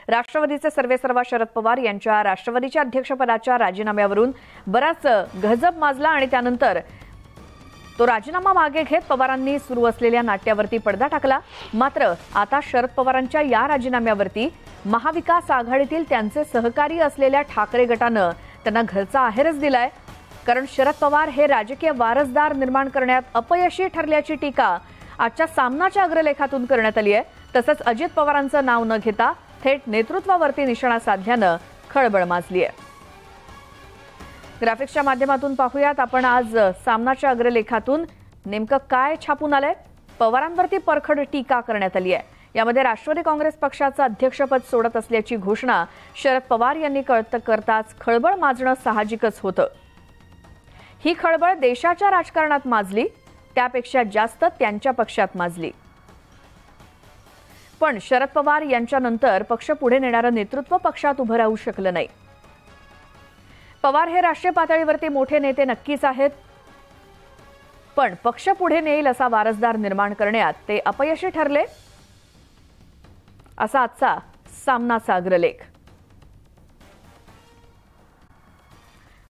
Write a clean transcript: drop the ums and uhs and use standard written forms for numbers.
राष्ट्रवादीचे सर्वेसर्वा शरद पवार यांच्या राष्ट्रवादीच्या अध्यक्षपदाच्या राजीनाम्यावरून बराच गजब माजला आणि त्यानंतर तो राजीनामा मागे घेत पवारांनी सुरू असलेल्या नाट्यावरती पडदा टाकला। मात्र आता शरद पवारांच्या या राजीनाम्यावरती महाविकास आघाडीतील त्यांचे सहकारी असलेल्या ठाकरे गटानं त्यांना घरचा आहेरच दिलाय। कारण शरद पवार हे राजकीय वारसदार निर्माण करण्यात अपयशी ठरल्याची टीका आजच्या सामनाच्या अग्रलेखातून करण्यात आली आहे। तसंच अजित पवारांचं नाव न घेता थेट नेतृत्वावरती निशाणा साधल्यानं खळबळ माजली आहे। ग्राफिक्सच्या माध्यमातून पाहूयात आपण आज सामनाच्या अग्रलेखातून नेमकं काय छापून आलंय। पवारांवरती परखड टीका करण्यात आली आहे। यामध्ये राष्ट्रवादी काँग्रेस पक्षाचं अध्यक्षपद सोडत असल्याची घोषणा शरद पवार यांनी करताच खळबळ माजणं साहजिकच होतं। ही खळबळ देशाच्या राजकारणात माजली, त्यापेक्षा जास्त त्यांच्या पक्षात माजली। पण शरद पवार यांच्यानंतर पक्ष पुढे नेणारं नेतृत्व पक्षात उभं राहू शकलं नाही। पवार हे राष्ट्रीय पातळीवरती मोठे नेते नक्कीच आहेत, पण पक्ष पुढे नेईल असा वारसदार निर्माण करण्यात ते अपयशी ठरले, असा आजचा सामनाचा अग्रलेख।